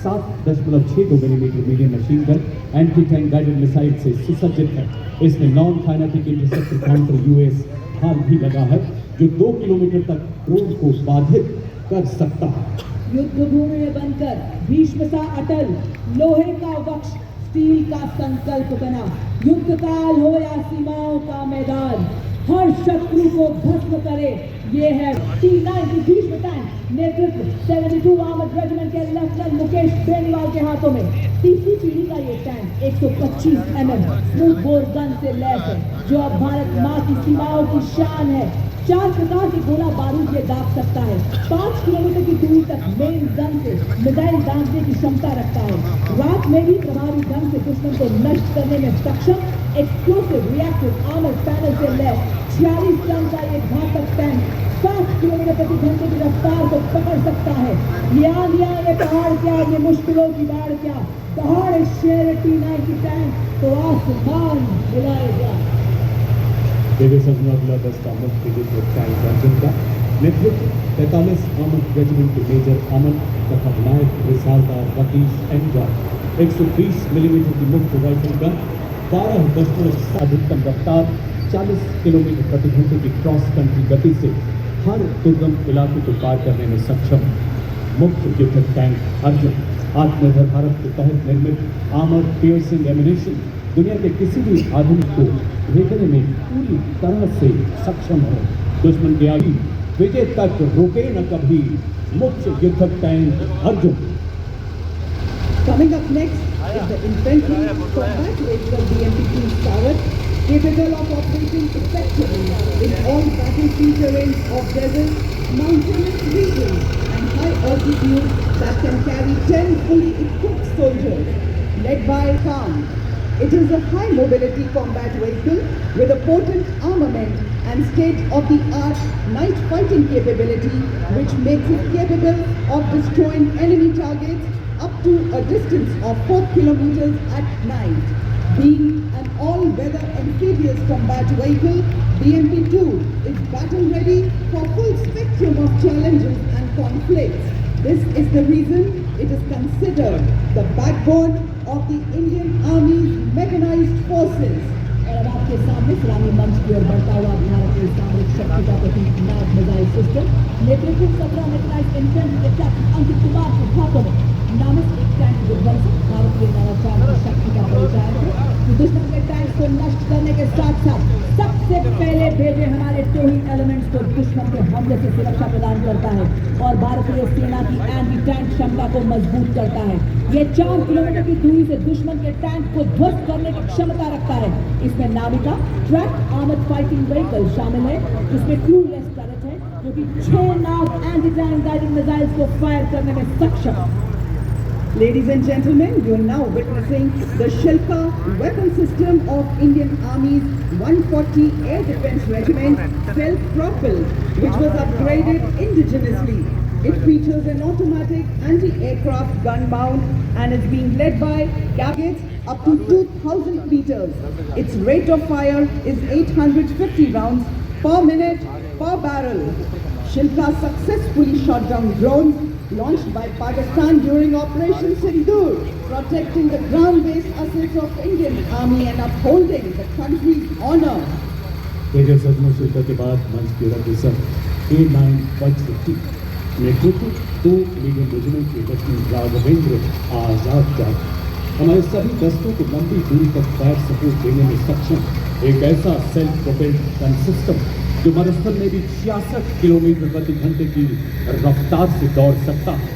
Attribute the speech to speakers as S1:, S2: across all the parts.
S1: 7.62 millimetre medium machine gun anti tank guided missile से सुसज्जित है। इसमें non kinetic interceptor counter UAS हाल भी लगा है, जो 2 किलोमीटर तक ड्रोन को बाधित कर सकता है।
S2: युद्ध भूमि में बनकर भीष्म सा अटल, लोहे का वक्ष स्टील का संकल्प बना। युद्ध काल हो या सीमाओं का मैदान, हर शत्रु को भस्म करे, ये है T-90 भीष्म टैंक। नेतृत्व 72 आर्मर्ड रेजिमेंट के लेफ्टिनेंट मुकेश बेनीवाल के हाथों में। तीसरी पीढ़ी का ये tank 125 mm smooth bore gun से लैस है, जो अब भारत माँ की सीमाओं की शान है। 4 प्रकार के गोला बारूद ये दाग सकता है। 5 किलोमीटर की दूरी तक मेन गन से मिसाइल दागने की क्षमता रखता है। रात में भी प्रभावी ढंग से दुश्मन को नष्ट करने में सक्षम। एक्सप्लोसिव रिएक्टिव आर्मर पैनल से लैस 46 टन का ये घातक टैंक 7 किलोमीटर प्रति घंटे की रफ्तार को पकड़ सकता है। ये आंधियां, ये पहाड़ क्या, ये मुश्किलों की बाढ़ क्या, पहाड़ शेर T-90 टैंक तो आसमान हिलाएगा।
S1: अगला दस्ता मुख्य टैंक अर्जुन का नेतृत्व 43 आर्मर्ड रेजिमेंट के मेजर अमन तथा नायक रिसालदार रतीश एंजा। 120 मिलीमीटर की मुख्य राइफल गन, 12 अधिकतम रफ्तार, 40 किलोमीटर प्रति घंटे की क्रॉस कंट्री गति से हर दुर्गम इलाके को पार करने में सक्षम मुख्य युद्धक टैंक अर्जुन आत्मनिर्भर भारत के तहत निर्मित आर्मर पियर्सिंग एमिनेशन दुनिया के किसी भी आधुनिक को भेजने में पूरी तरह से सक्षम है। दुश्मन के आगे विजय तक रोके न कभी मुख्य युद्धक tank Arjun.
S2: Coming up next is the infantry combat vehicle BMP-2 Sarat, capable of operating effectively in all battlefield terrains of desert, mountainous regions and high altitude that can carry 10 fully equipped soldiers, led by Khan. It is a high mobility combat vehicle with a potent armament and state-of-the-art night fighting capability, which makes it capable of destroying enemy targets up to a distance of 4 kilometers at night. Being an all-weather amphibious combat vehicle, BMP-2 is battle-ready for full spectrum of challenges and conflicts. This is the reason it is considered the backbone of the Indian Army's mechanized forces. और अब आपके सामने सलामी मंच की ओर बढ़ता हुआ भारत के सामरिक शक्ति का प्रतीक नाग मिसाइल सिस्टम, नेतृत्व 17 मैकेनाइज्ड इन्फेंट्री के कैप्टन अंकित कुमार के हाथों में। नामित एक टैंक विध्वंसक भारतीय नवाचार की शक्ति का परिचायक है, जो दुश्मन के टैंक को नष्ट करने के साथ साथ सबसे पहले भेजे हमारे टोही एलिमेंट्स को दुश्मन के हमले से सुरक्षा प्रदान करता है और भारतीय सेना की एंटी टैंक क्षमता को मजबूत करता है। ये 4 किलोमीटर की दूरी से दुश्मन के टैंक को ध्वस्त करने की क्षमता रखता है। इसमें Navika tracked armoured fighting vehicle शामिल है, जिसमें क्रूलेस टर्रेट है, जो कि 6 नाव एंटी टैंक गाइडेड मिसाइल्स को फायर करने में सक्षम है। Ladies and gentlemen, you are now witnessing the Shilpa weapon system of Indian Army's 140 Air Defense Regiment self-propelled, which was upgraded indigenously. It features an automatic anti-aircraft gun mount and is being led by targets up to 2,000 meters. Its rate of fire is 850 rounds per minute per barrel. Shilpa successfully shot down drones launched by Pakistan during Operation Sindoor, protecting the ground-based assets of Indian Army and upholding the country's honor.
S1: Major सदमों से के बाद मंच की officer A9 वज्र नेतृत्व 2 medium regiment के lieutenant Raghavendra आजाद का हमारे सभी दस्तों को लंबी दूरी तक फायर सपोर्ट देने में सक्षम एक ऐसा सेल्फ प्रोपेल्ड गन सिस्टम जो मरुस्थल में भी 66 किलोमीटर प्रति घंटे की रफ्तार से दौड़ सकता है।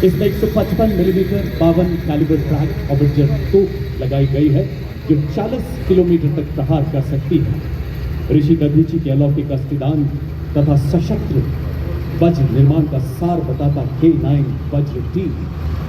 S1: इसमें 155 मिलीमीटर 52 कैलिबर ट्रैक ऑब्जेक्टिव तोप लगाई गई है, जो 40 किलोमीटर तक प्रहार कर सकती है। ऋषि दधीची के अलौकिक अस्तिदान तथा सशस्त्र वज्र निर्माण का सार बताता K9 वज्र टी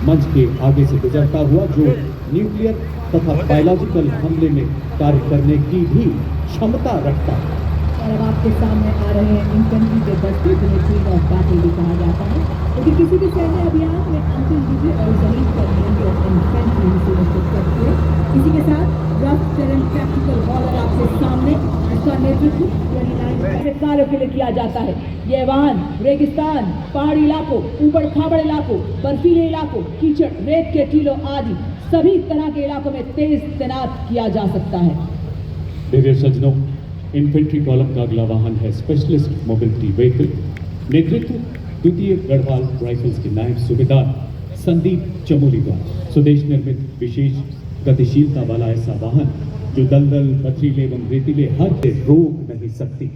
S1: मंच के आगे से गुजरता हुआ, जो न्यूक्लियर तथा बायोलॉजिकल हमले में कार्य करने की भी क्षमता रखता है।
S2: और अब आपके सामने आ रहे हैं इन्फेंट्री के दस्ते, जिन्हें क्वीन ऑफ बैटल भी कहा जाता है, क्योंकि किसी भी सैन्य अभियान में अंतिम विजय और जमीन पर नियंत्रण इन्फेंट्री सुनिश्चित करती है। इसी के साथ रफ टेरेन टैक्टिकल हॉलर आपके सामने जिसका नेतृत्व 29 कार्यों के लिए किया जाता है। यह वाहन रेगिस्तान, पहाड़ी इलाकों, ऊबड़ खाबड़ इलाकों, बर्फीले इलाकों, कीचड़, रेत के टीलों आदि सभी तरह के इलाकों में तेज तैनात किया जा सकता है।
S1: दिव्य सज्जनों, इन्फेंट्री कॉलम का अगला वाहन है स्पेशलिस्ट मोबिलिटी व्हीकल। नेतृत्व द्वितीय गढ़वाल राइफल्स के नायब सूबेदार संदीप चमोली द्वारा। स्वदेश निर्मित विशेष गतिशीलता वाला ऐसा वाहन जो दलदल, पथरीले एवं रेतीले हर से रोक नहीं सकती।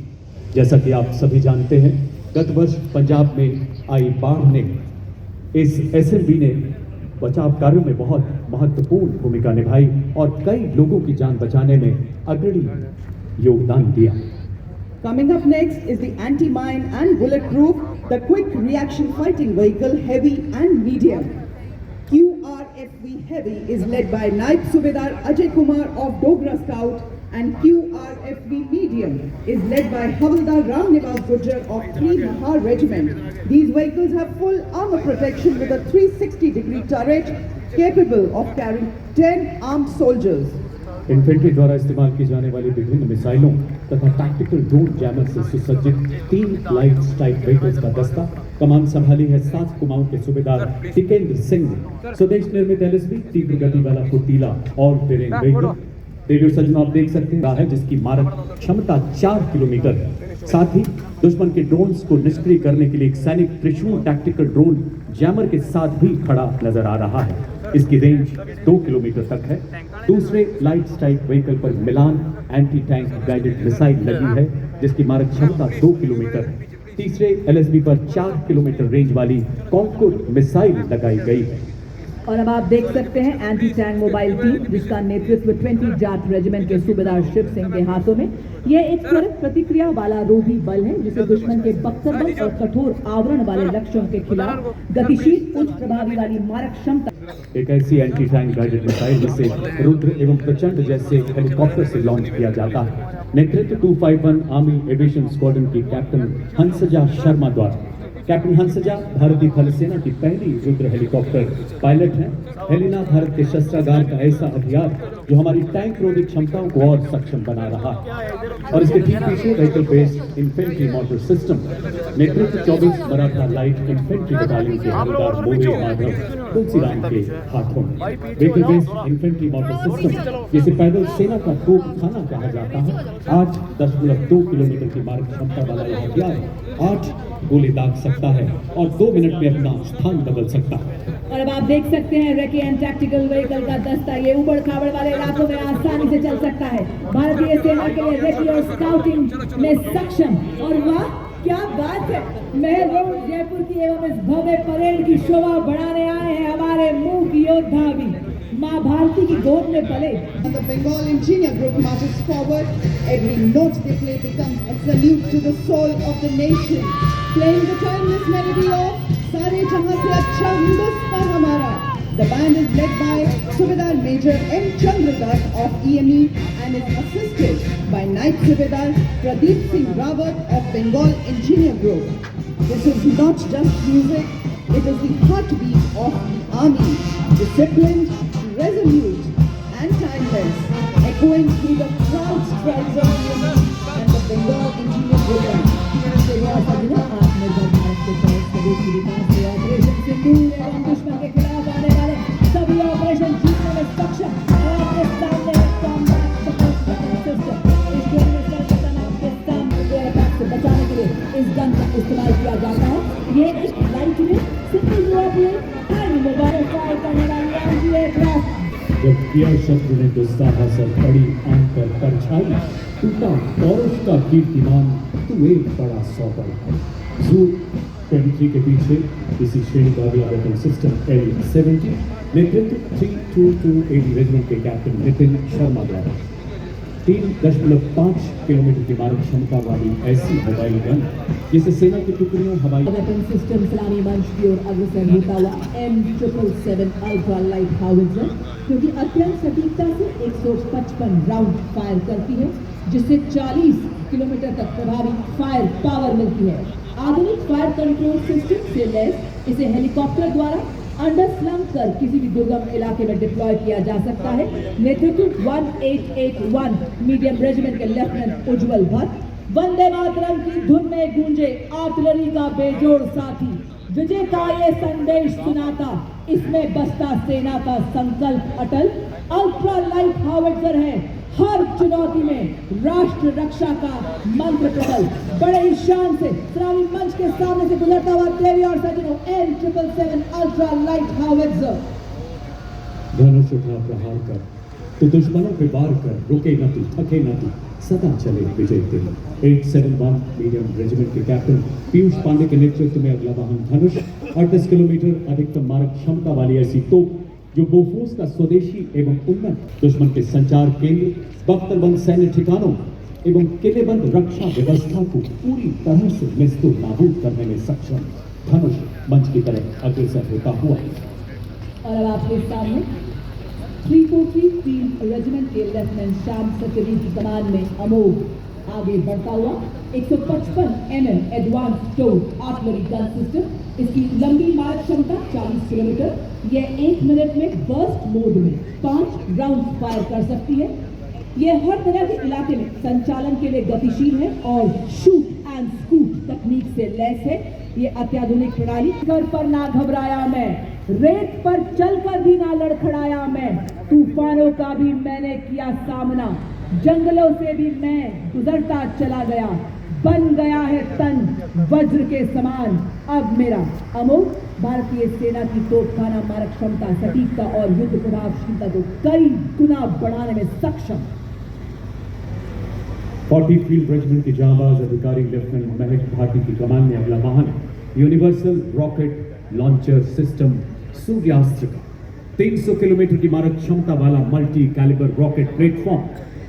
S1: जैसा कि आप सभी जानते हैं, गत वर्ष पंजाब में आई बाढ़ ने इस एसएमवी ने बचाव कार्यों में बहुत महत्वपूर्ण भूमिका निभाई और कई लोगों की जान बचाने में अग्रणी योगदान दिया।
S2: Coming up next is the anti-mine and bulletproof, the quick reaction fighting vehicle heavy and medium. QRFV Heavy is led by Naib Subedar Ajay Kumar of Dogra Scout and QRFV Medium is led by Havildar Ram Nivas Gujjar of 3 Mahar Regiment. These vehicles have full armor protection with a 360-degree turret capable of carrying 10 armed soldiers.
S1: Infantry द्वारा इस्तेमाल की जाने वाली विभिन्न मिसाइलों तथा tactical drone jammer से सुसज्जित 3 लाइट स्ट्राइक व्हीकल्स का दस्ता कमान संभाली है 7 कुमाऊं के सूबेदार टिकेंद्र सिंह ने। स्वदेश निर्मित एलएसबी तीव्र गति वाला फुर्तीला और टेरेन व्हीकल रेडियो सज्जनों आप देख सकते हैं है जिसकी मारक क्षमता 4 किलोमीटर है। साथ ही दुश्मन के ड्रोन्स को निष्क्रिय करने के लिए एक सैनिक त्रिशूल टैक्टिकल ड्रोन जैमर के साथ भी खड़ा नजर आ रहा है। इसकी रेंज 2 किलोमीटर तक है। दूसरे लाइट स्ट्राइक व्हीकल पर मिलान एंटी टैंक गाइडेड मिसाइल लगी है जिसकी मारक क्षमता 2 किलोमीटर है। तीसरे एलएसबी पर 4 किलोमीटर रेंज वाली कॉन्कोर मिसाइल लगाई गई है।
S2: और अब आप देख सकते हैं एंटी टैंक मोबाइल टीम जिसका नेतृत्व 20 जाट रेजिमेंट के सूबेदार शिव सिंह के हाथों में। यह एक त्वरित प्रतिक्रिया वाला रोधी बल है जिसे दुश्मन के बख्तरबंद और कठोर आवरण वाले लक्ष्यों के खिलाफ गतिशील उच्च प्रभावी वाली मारक क्षमता।
S1: एक ऐसी एंटी टैंक गाइडेड मिसाइल जिसे रुद्र एवं प्रचंड जैसे हेलीकॉप्टर से लॉन्च किया जाता है। नेतृत्व 251 आर्मी एविएशन स्क्वाड्रन की कैप्टन हंसजा शर्मा द्वारा। कैप्टन हंसजा भारतीय थल सेना की पहली रुद्र हेलीकॉप्टर पायलट हैं। हेलिना भारत के शस्त्रागार का ऐसा हथियार जो हमारी टैंक रोधी क्षमताओं को और सक्षम बना रहा है। और इसके ठीक पीछे vehicle based infantry motor system नेतृत्व 24 मराठा लाइट इन्फेंट्री बटालियन के हवलदार मोरे माधव तुलसीराम के हाथों में। Vehicle based infantry motor system जिसे पैदल सेना का तोपखाना कहा जाता है 8.2 किलोमीटर की मारक क्षमता वाला यह हथियार 8 गोली दाग सकता है और 2 मिनट में अपना स्थान बदल सकता है।
S2: और अब आप देख सकते हैं रेकी एंड टैक्टिकल व्हीकल का दस्ता ये उबड़ खाबड़ वाले इलाकों में आसानी से चल सकता है। भारतीय सेना के लिए रेकी और स्काउटिंग में सक्षम। और वाह क्या बात है, महल रोड जयपुर की एवं इस भव्य परेड की शोभा बढ़ाने आए हैं हमारे मूक योद्धा भी। माँ भारती की गोद में पले। The Bengal Engineer Group marches forward. Every note they play becomes a salute to the soul of the nation. Playing the timeless melody of सारे जहां से अच्छा हिंदुस्तान हमारा. The band is led by Subedar Major M. Chandradat of EME and is assisted by Naib Subedar Pradeep Singh Rawat of Bengal Engineer Group. This is not just music, it is the heartbeat of the army, disciplined, resolute and timeless, echoing through the proud strides of EME and the Bengal Engineer Group. आत्मनिर्भर भारत के तहत प्रदेश के विकास में operation सिंदूर एवं दुश्मन के खिलाफ आने वाले सभी ऑपरेशन जीतने में सक्षम और आपके सामने कॉम्बैट सपोर्ट सिस्टम। इस गेम में सर्वप्रथम आपके सामने एयर अटैक से बचाने के लिए इस गन का इस्तेमाल किया जाता है। ये एक लाइट में single European and mobile fire करने वाली एंटी एयरक्राफ्ट।
S1: जब किया शत्रु ने दुस्साहस से पड़ी आंख पर परछाई टूटा पौरुष का कीर्तिमान तू एक बड़ा सौपर है। जू 23 के पीछे इसी श्रेणी का अगला वेपन सिस्टम L70 नेतृत्व 32280 रेजिमेंट के कैप्टन नितिन शर्मा द्वारा। 3.5 किलोमीटर की मारक क्षमता वाली ऐसी मोबाइल गन जिसे सेना की टुकड़ियों हवाई
S2: वेपन सिस्टम सलामी मंच की ओर अग्रसर होता हुआ M777 अल्ट्रा लाइट हाउवित्जर क्योंकि अत्यंत सटीकता से 155 राउंड फायर करती है जिससे 40 किलोमीटर तक प्रभावी फायर पावर मिलती है। आधुनिक फायर कंट्रोल सिस्टम से लैस इसे हेलीकॉप्टर द्वारा अंडर स्लंग कर किसी भी दुर्गम इलाके में डिप्लॉय किया जा सकता है। नेतृत्व 1881 मीडियम रेजिमेंट के लेफ्टिनेंट उज्जवल भट्ट। वंदे मातरम की धुन में गूंजे आर्टिलरी का बेजोड़ साथी, विजय का ये संदेश सुनाता, इसमें बसता सेना का संकल्प अटल। अल्ट्रा लाइट हार्वेजर है हर चुनौती में राष्ट्र रक्षा का मंत्र प्रबल। बड़े ही शान से सलामी मंच के सामने से गुजरता हुआ देवी और सजनों M777 अल्ट्रा लाइट हार्वेजर।
S1: धनुष उठा प्रहार कर, तो दुश्मनों पे वार कर, रुके न तू, थके न तू, सदा चले विजय तेरी। 871 मीडियम रेजिमेंट के कैप्टन पीयूष पांडे के नेतृत्व में अगला वाहन धनुष 38 किलोमीटर अधिकतम मारक क्षमता वाली ऐसी तोप जो बोफोर्स का स्वदेशी एवं उन्नत दुश्मन के संचार केंद्र, बख्तरबंद सैन्य ठिकानों एवं किलेबंद रक्षा व्यवस्था को पूरी तरह से निस्तु नाबूद करने में सक्षम धनुष मंच की तरफ अग्रसर होता हुआ।
S2: और अब आपके सामने 343 फील्ड रेजिमेंट के लेफ्टिनेंट श्याम सत्यवीर की कमान में अमोघ आगे बढ़ता हुआ 155 mm एडवांस टोर आर्टिलरी गन सिस्टम। इसकी लंबी मारक क्षमता 40 किलोमीटर। यह 1 मिनट में बर्स्ट मोड में 5 राउंड फायर कर सकती है। यह हर तरह के इलाके में संचालन के लिए गतिशील है और शूट एंड स्कूट तकनीक से लैस है। ये अत्याधुनिक प्रणाली घर पर ना घबराया मैं, रेत पर चलकर भी ना लड़खड़ाया मैं, तूफानों का भी मैंने किया सामना, जंगलों से भी मैं गुजरता चला गया, बन गया है तन वज्र के समान अब मेरा। अमोघ भारतीय सेना की तोपखाना मारक क्षमता, सटीकता और युद्ध प्रभावशीलता को कई गुना बढ़ाने में सक्षम।
S1: 40 फील्ड रेजिमेंट के जांबाज अधिकारी लेफ्टिनेंट महक भाटी की कमान में अगला वाहन यूनिवर्सल रॉकेट लॉन्चर सिस्टम सूर्यास्त्र का 300 किलोमीटर की मारक क्षमता वाला मल्टी कैलिबर रॉकेट प्लेटफॉर्म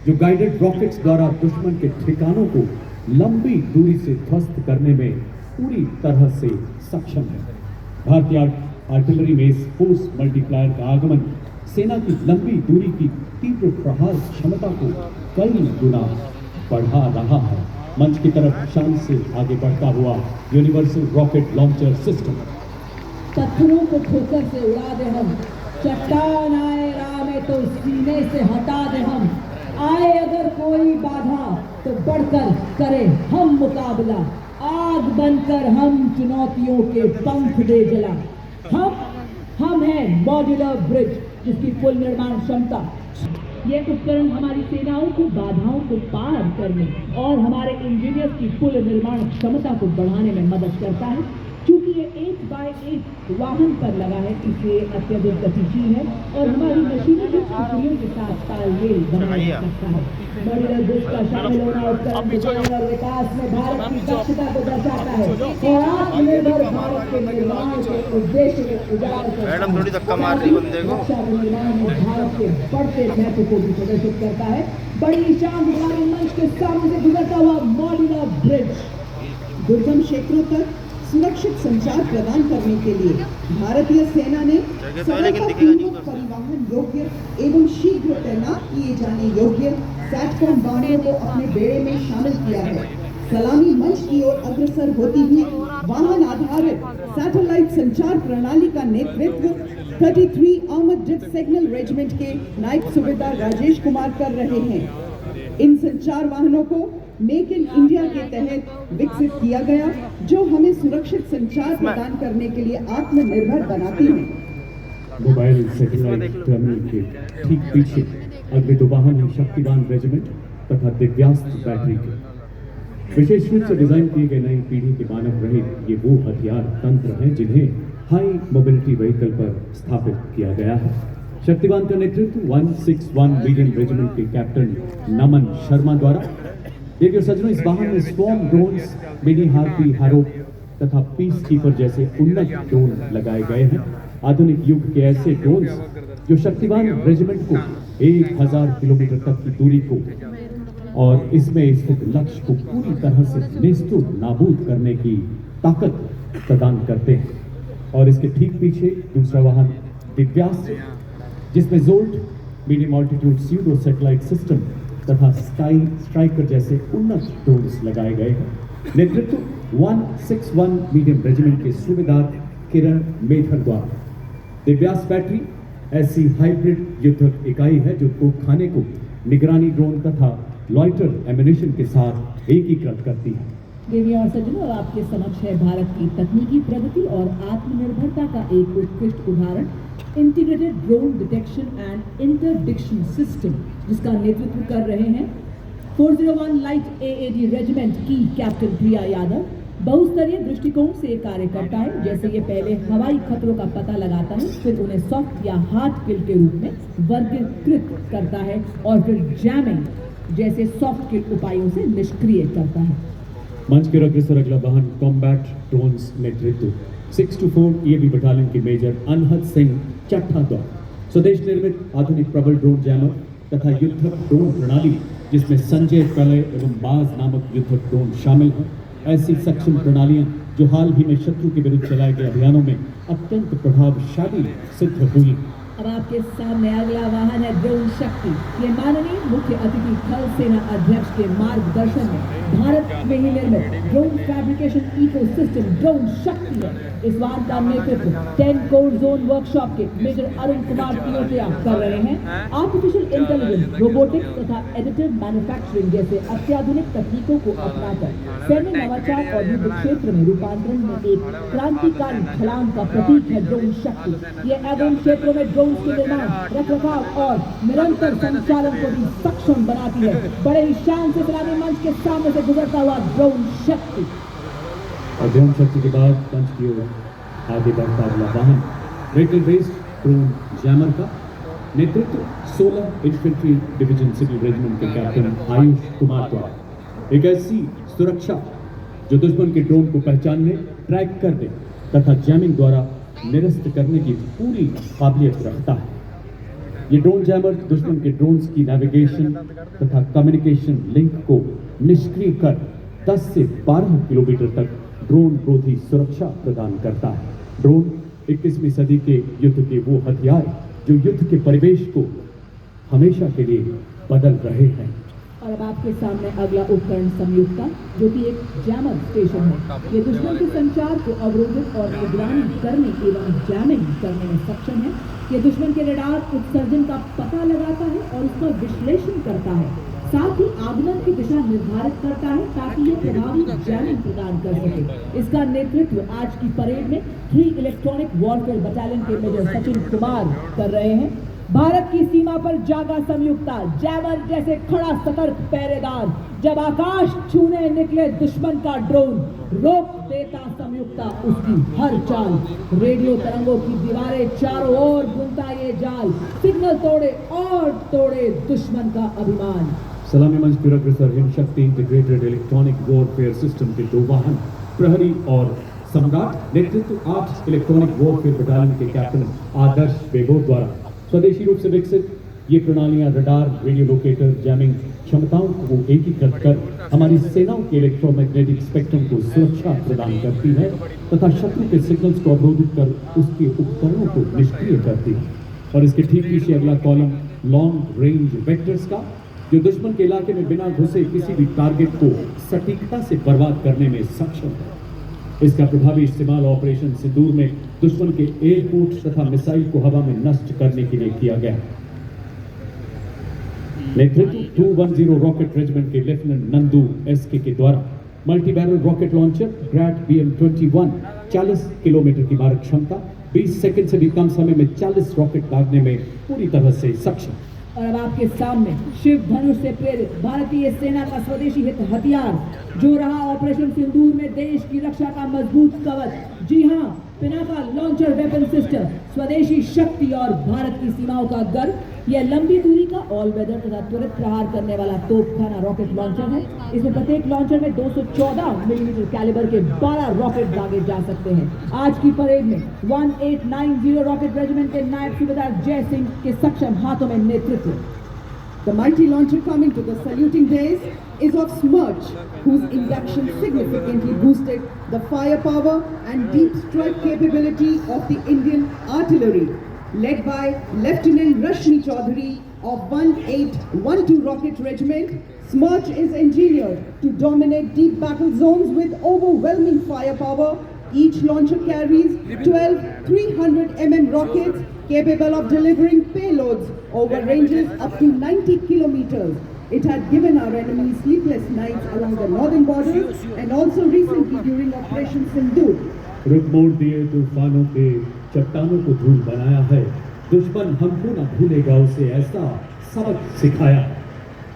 S1: जो गाइडेड रॉकेट्स द्वारा दुश्मन के ठिकानों को लंबी दूरी से ध्वस्त करने में पूरी तरह से सक्षम है। भारतीय आर्टिलरी में इस फोर्स मल्टीप्लायर का आगमन सेना की लंबी दूरी की तीव्र प्रहार क्षमता को कई गुना बढ़ा रहा है। मंच की तरफ शान से आगे बढ़ता हुआ यूनिवर्सल रॉकेट लॉन्चर सिस्टम।
S2: पत्थरों को ठोकर से उड़ा दे हम, चट्टान आए राह में तो सीने से हटा दे हम, आए अगर कोई बाधा तो बढ़कर करे हम मुकाबला, आग बनकर हम चुनौतियों के पंख दे जला। हम हैं मॉड्यूलर ब्रिज जिसकी कुल निर्माण क्षमता। यह उपकरण हमारी सेनाओं को बाधाओं को पार करने और हमारे इंजीनियर्स की कुल निर्माण क्षमता को बढ़ाने में मदद करता है। क्योंकि ये 1x1 वाहन पर लगा है इसलिए अत्यधिक गतिशील है और हमारी मशीनरी टुकड़ियों के साथ तालमेल बनाया जा सकता है। मॉड्यूलर ब्रिज का शामिल होना उपकरण डिजाइन और विकास में भारत की दक्षता को दर्शाता है और आत्मनिर्भर भारत के निर्माण के उद्देश्य को उजागर करता है।
S3: मैडम थोड़ी धक्का मार रही बंदे को।
S2: रक्षा निर्माण में भारत के बढ़ते महत्व को भी प्रदर्शित करता है। बड़ी शानदार मंच के सामने से गुजरता हुआ मॉड्यूलर ब्रिज दुर्गम क्षेत्रों तक सुरक्षित संचार प्रदान करने के लिए भारतीय सेना ने सफलतापूर्वक परिवहन योग्य एवं शीघ्र तैनात किए जाने योग्य सैटकॉम वाहनों को अपने बेड़े में शामिल किया है। सलामी मंच की ओर अग्रसर होती हुई वाहन आधारित सैटेलाइट संचार प्रणाली का नेतृत्व 33 आर्मर्ड डिफ सिग्नल रेजिमेंट के नायब सूबेदार राजेश कुमार कर रहे हैं। इन संचार वाहनों को मेक इन इंडिया के तहत विकसित किया गया जो हमें सुरक्षित संचार प्रदान करने के लिए आत्मनिर्भर बनाती है।
S1: मोबाइल सैटेलाइट टर्मिनल के ठीक पीछे अगले दो वाहन हैं शक्तिवान रेजिमेंट तथा दिव्यास्त्र बैटरी के। विशेष रूप से डिजाइन किए गए नई पीढ़ी के मानव रहित ये वो हथियार तंत्र हैं जिन्हें हाई मोबिलिटी व्हीकल पर स्थापित किया गया है। शक्तिवान का नेतृत्व 161 मीडियम रेजिमेंट के कैप्टन नमन शर्मा द्वारा। देखिए सज्जनों, इस वाहन में स्वॉर्म ड्रोन्स, मिनी हार्पी, हैरोप तथा पीस कीपर जैसे उन्नत ड्रोन लगाए गए हैं। आधुनिक युग के ऐसे ड्रोन्स जो शक्तिवान रेजिमेंट को 1000 किलोमीटर तक की दूरी को और इसमें स्थित लक्ष्य को पूरी तरह से नेस्तु नाबूद करने की ताकत प्रदान करते हैं। और इसके ठीक पीछे दूसरा वाहन दिव्यास्त्र जिसमें jolt, medium altitude pseudo satellite system तथा स्काई स्ट्राइकर जैसे उन्नत ड्रोन्स लगाए गए हैं। नेतृत्व 161 मीडियम रेजिमेंट के सूबेदार किरण मेधर द्वारा। दिव्यास बैटरी ऐसी हाइब्रिड युद्धक इकाई है जो तोपखाने को निगरानी ड्रोन तथा लॉइटर एम्यूनिशन के साथ एकीकृत करती है।
S2: देवी और सज्जनों, अब आपके समक्ष है भारत की तकनीकी प्रगति और आत्मनिर्भरता का एक उत्कृष्ट उदाहरण, integrated drone detection and interdiction system, जिसका नेतृत्व कर रहे हैं 401 लाइट AAD रेजिमेंट की कैप्टन प्रिया यादव। बहुस्तरीय दृष्टिकोण से कार्य करता है, जैसे ये पहले हवाई खतरों का पता लगाता है, फिर उन्हें सॉफ्ट या हार्ड किल के रूप में वर्गीकृत करता है और फिर जैमिंग जैसे सॉफ्ट किल उपायों से निष्क्रिय करता है।
S1: मंच के अग्रसर अगला वाहन कॉम्बैट ड्रोन्स नेतृत्व 624 EAB बटालियन के मेजर अनहद सिंह चट्ठा द्वारा स्वदेश निर्मित आधुनिक प्रबल ड्रोन जैमर तथा युद्धक ड्रोन प्रणाली, जिसमें संजय प्रलय एवं बाज नामक युद्धक ड्रोन शामिल हैं। ऐसी सक्षम प्रणालियां जो हाल ही में शत्रु के विरुद्ध चलाए गए अभियानों में अत्यंत प्रभावशाली सिद्ध हुई।
S2: अब आपके सामने अगला वाहन है ड्रोन शक्ति। ये माननीय मुख्य अतिथि थल सेना अध्यक्ष के मार्गदर्शन में भारत में ही निर्मित ड्रोन फैब्रिकेशन इकोसिस्टम ड्रोन शक्ति है। इस वाहन का नेतृत्व 10 कोर जोन वर्कशॉप के मेजर अरुण कुमार तियोटिया कर रहे हैं। आर्टिफिशियल इंटेलिजेंस, रोबोटिक्स तथा एडिटिव मैन्युफैक्चरिंग जैसे अत्याधुनिक तकनीकों को अपनाकर सैन्य नवाचार और युद्ध क्षेत्र में रूपांतरण में एक क्रांतिकारी छलांग का प्रतीक है ड्रोन शक्ति। ये एवं क्षेत्रों में ड्रोन के निर्माण, रखरखाव और निरंतर संचालन को भी सक्षम बनाती है। बड़े ही शान से सलामी मंच के सामने से गुजरता हुआ ड्रोन शक्ति।
S1: और ड्रोन शक्ति के बाद मंच की ओर आगे बढ़ता अगला वाहन रेटेड बेस्ड ड्रोन जैमर का नेतृत्व 16 इन्फेंट्री डिवीजन सिविल रेजिमेंट के कैप्टन आयुष कुमार द्वारा। एक ऐसी सुरक्षा जो दुश्मन के ड्रोन को पहचानने, ट्रैक करने तथा जैमिंग द्वारा निरस्त करने की पूरी काबिलियत रखता है। ये ड्रोन जैमर दुश्मन के ड्रोन्स की नेविगेशन तथा कम्युनिकेशन लिंक को निष्क्रिय कर 10 से 12 किलोमीटर तक ड्रोन विरोधी सुरक्षा प्रदान करता है। ड्रोन 21वीं सदी के युद्ध के वो हथियार जो युद्ध के परिवेश को हमेशा के लिए बदल रहे हैं।
S2: और अब आपके सामने अगला उपकरण संयुक्ता, जो कि एक जैमर स्टेशन है। ये दुश्मन के संचार को अवरोधित और निगरानी करने एवं जैमिंग करने में सक्षम है। ये दुश्मन के रडार उत्सर्जन का पता लगाता है और उसका विश्लेषण करता है, साथ ही आगमन की दिशा निर्धारित करता है ताकि ये प्रभावी जैमिंग प्रदान कर सके। इसका नेतृत्व आज की परेड में 3 इलेक्ट्रॉनिक वॉरफेयर बटालियन के मेजर सचिन कुमार कर रहे हैं। भारत की सीमा पर जागा संयुक्ता, जैमर जैसे खड़ा सतर्क पहरेदार, जब आकाश छूने निकले दुश्मन का ड्रोन, रोक देता संयुक्ता उसकी हर चाल। रेडियो तरंगों की दीवारें चारों ओर बुनता ये जाल, सिग्नल तोड़े और तोड़े दुश्मन का अभिमान।
S1: सलामी मंच की अग्रसर हिमशक्ति इंटीग्रेटेड इलेक्ट्रॉनिक वॉरफेयर सिस्टम के 2 वाहन प्रहरी और सम्राट, नेतृत्व 8 इलेक्ट्रॉनिक वॉरफेयर बटालियन के कैप्टन आदर्श बेगोर द्वारा। स्वदेशी रूप से विकसित ये प्रणालियां रडार, रेडियो लोकेटर, जैमिंग क्षमताओं को एकीकृत कर हमारी सेनाओं के इलेक्ट्रोमैग्नेटिक स्पेक्ट्रम को सुरक्षा प्रदान करती है तथा शत्रु के सिग्नल्स को अवरोधित कर उसके उपकरणों को निष्क्रिय करती है। और इसके ठीक पीछे अगला कॉलम लॉन्ग रेंज वेक्टर्स का, जो दुश्मन के इलाके में बिना घुसे किसी भी टारगेट को सटीकता से बर्बाद करने में सक्षम है। इसका प्रभावी इस्तेमाल ऑपरेशन सिंदूर में दुश्मन के एयरपोर्ट तथा मिसाइल को हवा में नष्ट करने के लिए किया गया। नेतृत्व 210 रॉकेट रेजिमेंट के लेफ्टिनेंट नंदू SK के द्वारा। Multi barrel rocket launcher Grad BM-21 40 kilometre की मारक क्षमता, 20 सेकंड से भी कम समय में 40 रॉकेट दागने में पूरी तरह से सक्षम।
S2: और अब आपके सामने शिव धनुष से प्रेरित भारतीय सेना का स्वदेशी हित हथियार, जो रहा ऑपरेशन सिंदूर में देश की रक्षा का मजबूत कवच। जी हाँ, पिनाका लॉन्चर वेपन सिस्टम, स्वदेशी शक्ति और भारत की सीमाओं का गर्व। यह लंबी दूरी का ऑल वेदर तथा त्वरित प्रहार करने वाला तोपखाना रॉकेट लॉन्चर है। इसमें प्रत्येक लॉन्चर में 214 मिलीमीटर कैलिबर के 12 रॉकेट दागे जा सकते हैं। आज की परेड में 1890 रॉकेट रेजिमेंट के नायब सूबेदार जय सिंह के सक्षम हाथों में नेतृत्व। The mighty launcher coming to the saluting days is of Smirch, whose induction significantly boosted the firepower and deep strike capability of the Indian artillery, led by Lieutenant Rashmi Chaudhary of 1812 Rocket Regiment. Smirch is engineered to dominate deep battle zones with overwhelming firepower Each launcher carries 12 300 mm rockets capable of delivering payloads over ranges up to 90 kilometers. It had given our enemies sleepless nights along the northern borders and also recently during Operation Sindoor.
S1: रुख मोड़ दिए तूफानों के चट्टानों को धूल बनाया है, दुश्मन हमको न भूलेगा, उसे ऐसा सबक सिखाया।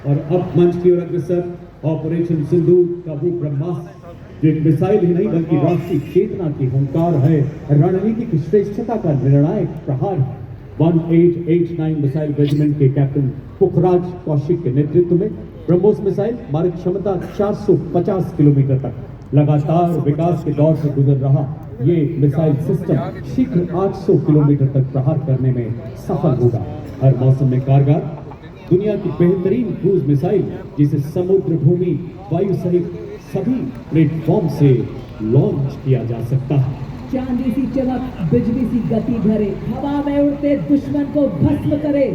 S1: और अब मंच की ओर अग्रसर ऑपरेशन सिंदूर का वो ब्रह्मास्त्र जो एक मिसाइल ही नहीं बल्कि राष्ट्रीय चेतना की हुंकार है, रणनीतिक श्रेष्ठता का निर्णायक प्रहार है। 1889 मिसाइल रेजिमेंट के कैप्टन पुखराज कौशिक के नेतृत्व में ब्रह्मोस मिसाइल मारक क्षमता 450 किलोमीटर तक लगातार विकास के दौर से गुजर रहा ये मिसाइल सिस्टम शीघ्र 800 किलोमीटर तक प्रहार करने में सफल होगा। हर मौसम में कारगर दुनिया की बेहतरीन क्रूज मिसाइल जिसे समुद्र, भूमि, वायु सहित सभी प्लेटफॉर्म से लॉन्च किया जा सकता है।
S4: चांदी सी चमक, बिजली सी गति भरे, हवा में उड़ते दुश्मन को भस्म करे।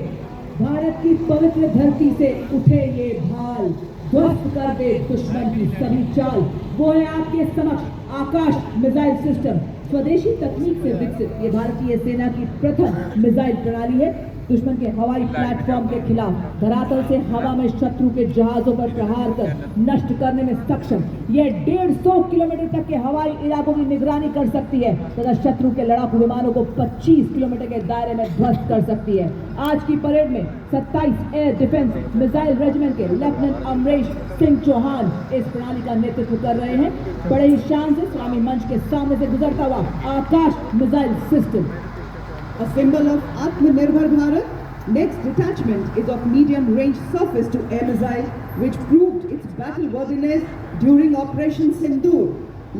S4: भारत की पवित्र धरती से उठे ये भाल, ध्वस्त कर दे दुश्मन की सभी चाल। वो है आपके समक्ष आकाश मिसाइल सिस्टम। स्वदेशी तकनीक से विकसित ये भारतीय सेना की प्रथम मिसाइल प्रणाली है। दुश्मन के हवाई प्लेटफॉर्म के खिलाफ धरातल से हवा में शत्रु के जहाजों पर प्रहार कर नष्ट करने में सक्षम। ये 150 किलोमीटर तक के हवाई इलाकों की निगरानी कर सकती है तथा शत्रु के लड़ाकू विमानों को 25 किलोमीटर के दायरे में ध्वस्त कर सकती है। आज की परेड में 27 एयर डिफेंस मिसाइल रेजिमेंट के लेफ्टिनेंट अमरेश सिंह चौहान इस प्रणाली का नेतृत्व कर रहे हैं। बड़े ही शान से सलामी मंच के सामने से गुजरता हुआ Akash missile system,
S2: a symbol of Atmanirbhar Bharat. Next detachment is of medium-range surface-to-air missile, which proved its battle worthiness during Operation Sindoor,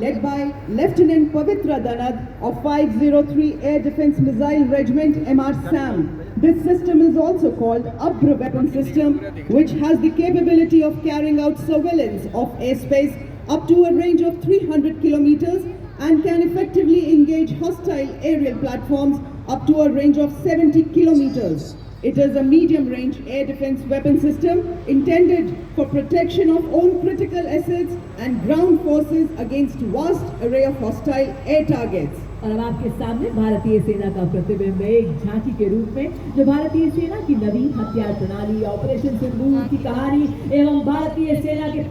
S2: led by Lieutenant Pavitra Danad of 503 Air Defence Missile Regiment MR SAM. This system is also called Abra weapon system, which has the capability of carrying out surveillance of airspace up to a range of 300 kilometers and can effectively engage hostile aerial platforms up to a range of 70 kilometers. It is a medium-range air defense weapon system intended for protection of own critical assets and ground forces against vast array of hostile air targets.
S4: और अब आपके सामने भारतीय सेना का प्रतिबिंब है एक झांकी के रूप में, जो भारतीय सेना की नवीन हथियार प्रणाली, ऑपरेशन सिंदूर की कहानी एवं भारतीय सेना के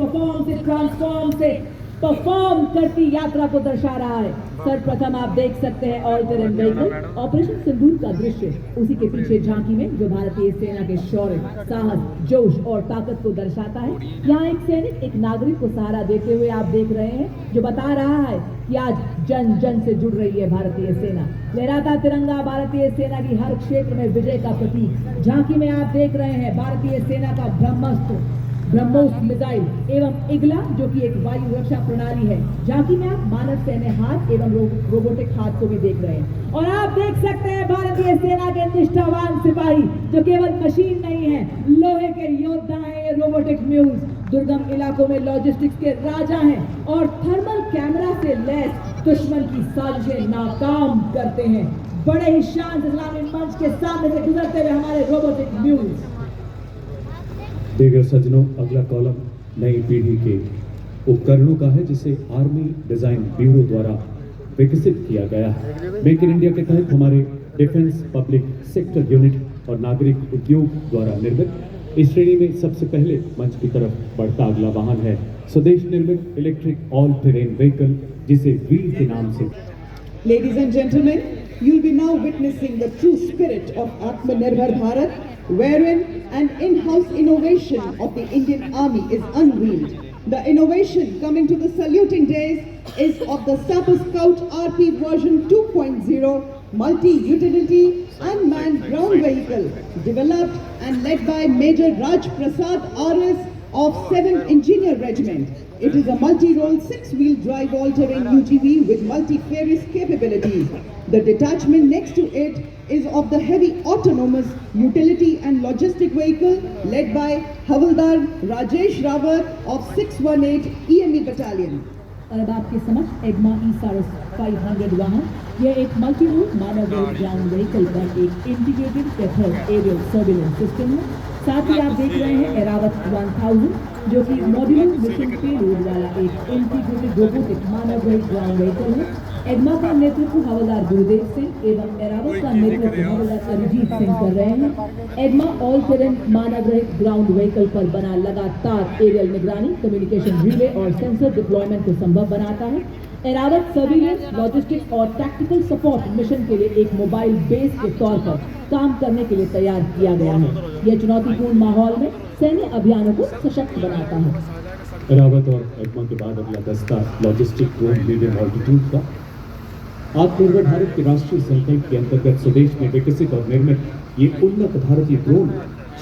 S4: परफॉर्म करती यात्रा को दर्शा रहा है। सर्वप्रथम आप देख सकते हैं ऑल टेरेन व्हीकल ऑपरेशन सिंदूर का दृश्य। उसी के पीछे झांकी में जो भारतीय सेना के शौर्य, साहस, जोश और ताकत को दर्शाता है। यहाँ एक सैनिक एक नागरिक को सहारा देते हुए आप देख रहे हैं, जो बता रहा है कि आज जन जन से जुड़ रही है भारतीय सेना। लहराता तिरंगा भारतीय सेना की हर क्षेत्र में विजय का प्रतीक। झांकी में आप देख रहे हैं भारतीय सेना का ब्रह्मोस मिसाइल एवं इगला, जो कि एक वायु रक्षा प्रणाली है। झांकी में आप मानव सैन्य हाथ एवं रोबोटिक हाथ को भी देख रहे हैं। और आप देख सकते हैं भारतीय सेना के निष्ठावान सिपाही, जो केवल मशीन नहीं है, लोहे के योद्धा हैं। रोबोटिक म्यूज दुर्गम इलाकों में लॉजिस्टिक्स के राजा हैं और थर्मल कैमरा से लैस दुश्मन की साजिशें नाकाम करते हैं। बड़े ही शांत इस्लामी मंच के सामने से गुजरते हुए हमारे रोबोटिक म्यूज।
S1: देखिए सज्जनों, अगला कॉलम नई पीढ़ी के उपकरणों का है, जिसे आर्मी डिजाइन ब्यूरो द्वारा विकसित किया गया है। मेक इन इंडिया के तहत हमारे डिफेंस पब्लिक सेक्टर यूनिट और नागरिक उद्योग द्वारा निर्मित इस श्रेणी में सबसे पहले मंच की तरफ बढ़ता अगला वाहन है स्वदेश निर्मित इलेक्ट्रिक ऑल टेरेन व्हीकल, जिसे वीर के नाम से।
S2: Ladies and gentlemen, you'll be now witnessing the true spirit of Atmanirbhar Bharat, wherein an in-house innovation of the Indian Army is unveiled. The innovation coming to the saluting days is of the Sapper Scout RP version 2.0 multi-utility unmanned ground vehicle, developed and led by Major Raj Prasad RS of 7th Engineer Regiment. It is a multi-role 6-wheel drive all-terrain UGV with multi-fares capabilities. The detachment next to it is of the heavy autonomous utility and logistic vehicle led by Havaldar Rajesh Rawat of 618 EME Battalion.
S4: और अब आपके समक्ष एग्मा E-Saras 500 वाहन। यह एक multi role मानव ground vehicle का एक integrated tether aerial surveillance system है। साथ ही आप देख रहे हैं एरावत 1000, जो कि मॉड्यूलर मिशन पेलोड वाला एक इंटीग्रेटेड रोबोटिक मानव ग्राउंड व्हीकल है। एगमा का नेतृत्व हवलदार गुरुदेव सिंह एवं एरावत का नेतृत्व हवलदार अरिजीत सिंह कर रहे हैं। एगमा ऑल टेरेन मानव रहित ग्राउंड व्हीकल पर बना लगातार एरियल निगरानी, कम्युनिकेशन रिले और सेंसर डिप्लॉयमेंट को संभव बनाता है। एरावत सर्विलेंस, लॉजिस्टिक्स और टैक्टिकल सपोर्ट मिशन के लिए एक मोबाइल बेस के तौर पर काम करने के लिए तैयार किया गया है। यह चुनौतीपूर्ण माहौल में सैन्य अभियानों को सशक्त बनाता है।
S1: एरावत और एगमा के बाद अगला दस्ता लॉजिस्टिक ड्रोन मीडियम ऑल्टीट्यूड का। आत्मनिर्भर भारत के राष्ट्रीय संकल्प के अंतर्गत स्वदेश में विकसित और निर्मित ये उन्नत भारतीय ड्रोन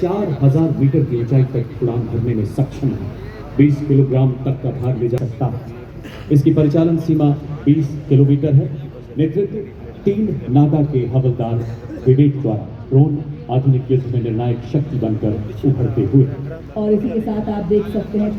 S1: 4000 मीटर की ऊंचाई तक उड़ान भरने में सक्षम है। 20 किलोग्राम तक का भार ले जा सकता है। इसकी परिचालन सीमा 20 किलोमीटर है। नेतृत्व 3 नागा के हवलदार विवेक द्वारा ड्रोन आधुनिक युद्ध में निर्णायक शक्ति बनकर उभरते हुए।
S4: और इसी के साथ आप देख सकते हैं